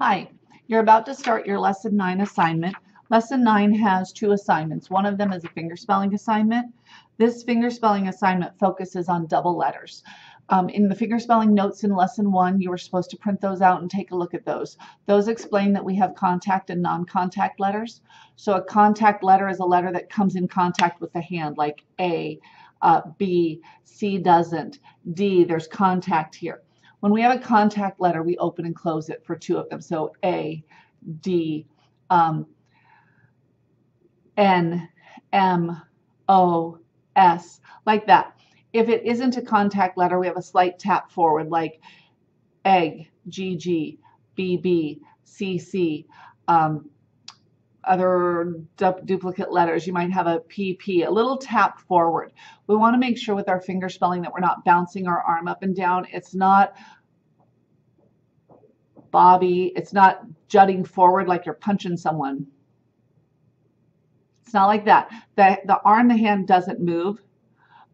Hi, you're about to start your Lesson 9 assignment. Lesson 9 has two assignments. One of them is a fingerspelling assignment. This fingerspelling assignment focuses on double letters. In the fingerspelling notes in Lesson 1, you were supposed to print those out and take a look at those. Those explain that we have contact and non-contact letters. So a contact letter is a letter that comes in contact with the hand, like A, B, C doesn't, D, there's contact here. When we have a contact letter, we open and close it for two of them. So A, D, N, M, O, S, like that. If it isn't a contact letter, we have a slight tap forward, like egg, GG, BB, CC, other duplicate letters. You might have a PP, a little tap forward. We want to make sure with our finger spelling that we're not bouncing our arm up and down. It's not Bobby. It's not jutting forward like you're punching someone. It's not like that. The arm, the hand doesn't move,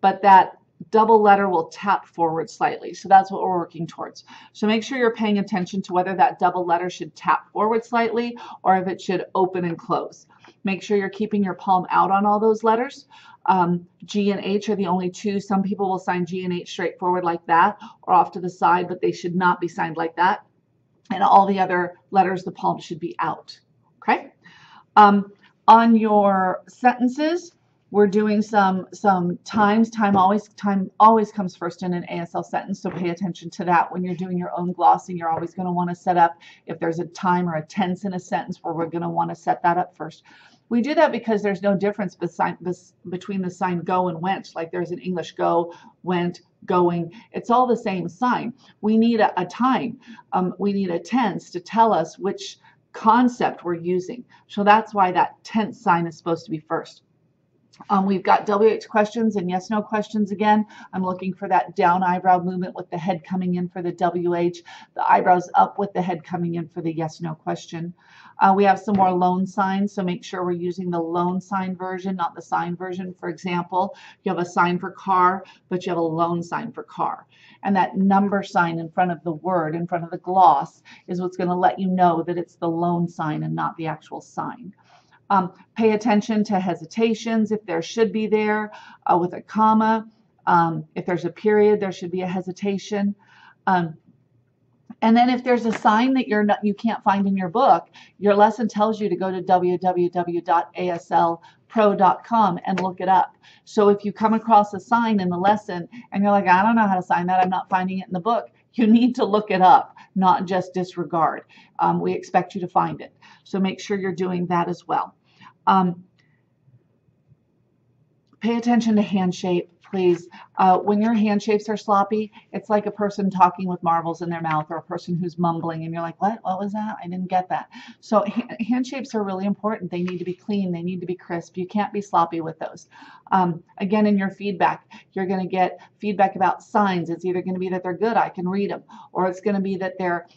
but that double letter will tap forward slightly. So that's what we're working towards. So make sure you're paying attention to whether that double letter should tap forward slightly or if it should open and close. Make sure you're keeping your palm out on all those letters. G and H are the only two. Some people will sign G and H straight forward like that or off to the side, but they should not be signed like that. And all the other letters, the palm should be out. Okay? On your sentences, we're doing some times. Time always comes first in an ASL sentence, so pay attention to that. When you're doing your own glossing, you're always going to want to set up, if there's a time or a tense in a sentence, where we're going to want to set that up first. We do that because there's no difference between the sign go and went. Like there's an English go, went, going. It's all the same sign. We need a time. We need a tense to tell us which concept we're using. So that's why that tense sign is supposed to be first. We've got WH questions and yes/no questions again. I'm looking for that down eyebrow movement with the head coming in for the WH, the eyebrows up with the head coming in for the yes/no question. We have some more loan signs, so make sure we're using the loan sign version, not the sign version. For example, you have a sign for car, but you have a loan sign for car. And that number sign in front of the word, in front of the gloss, is what's going to let you know that it's the loan sign and not the actual sign. Pay attention to hesitations if there should be there with a comma. If there's a period, there should be a hesitation. And then if there's a sign that you can't find in your book, your lesson tells you to go to www.aslpro.com and look it up. So if you come across a sign in the lesson and you're like, I don't know how to sign that, I'm not finding it in the book, you need to look it up, not just disregard. We expect you to find it. So make sure you're doing that as well. Pay attention to hand shape, please. When your hand shapes are sloppy, it's like a person talking with marbles in their mouth or a person who's mumbling and you're like, what was that? I didn't get that. So hand shapes are really important. They need to be clean. They need to be crisp. You can't be sloppy with those. Again, in your feedback, you're going to get feedback about signs. It's either going to be that they're good, I can read them, or it's going to be that their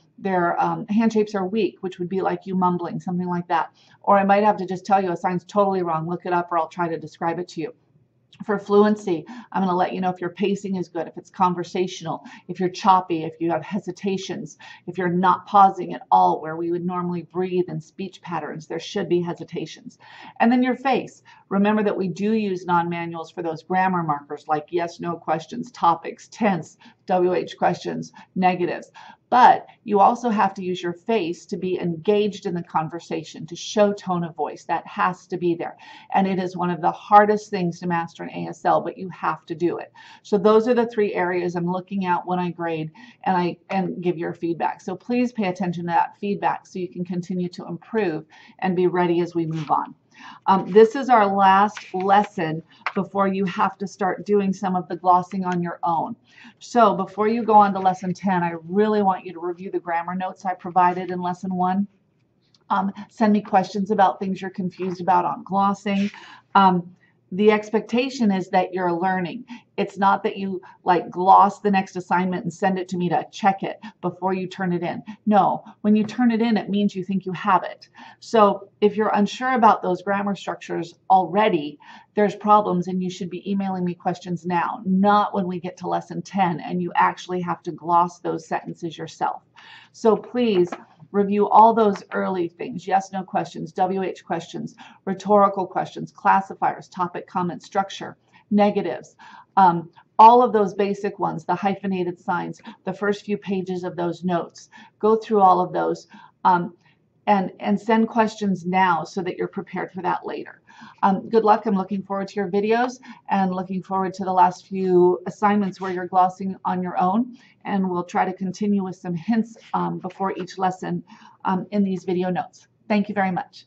hand shapes are weak, which would be like you mumbling, something like that. Or I might have to just tell you a sign's totally wrong. Look it up or I'll try to describe it to you. For fluency, I'm going to let you know if your pacing is good, if it's conversational, if you're choppy, if you have hesitations, if you're not pausing at all where we would normally breathe in speech patterns, there should be hesitations. And then your face. Remember that we do use non-manuals for those grammar markers like yes, no questions, topics, tense, WH questions, negatives. But you also have to use your face to be engaged in the conversation, to show tone of voice. That has to be there. And it is one of the hardest things to master in ASL, but you have to do it. So those are the three areas I'm looking at when I grade and give your feedback. So please pay attention to that feedback so you can continue to improve and be ready as we move on. This is our last lesson before you have to start doing some of the glossing on your own. So before you go on to lesson 10, I really want you to review the grammar notes I provided in lesson 1. Send me questions about things you're confused about on glossing. The expectation is that you're learning. It's not that you like gloss the next assignment and send it to me to check it before you turn it in. No, when you turn it in, it means you think you have it. So if you're unsure about those grammar structures already, there's problems and you should be emailing me questions now, not when we get to lesson 10 and you actually have to gloss those sentences yourself. So please, Review all those early things, yes, no questions, WH questions, rhetorical questions, classifiers, topic, comment, structure, negatives, all of those basic ones, the hyphenated signs, the first few pages of those notes. Go through all of those and send questions now so that you're prepared for that later. Good luck. I'm looking forward to your videos and looking forward to the last few assignments where you're glossing on your own. And we'll try to continue with some hints before each lesson in these video notes. Thank you very much.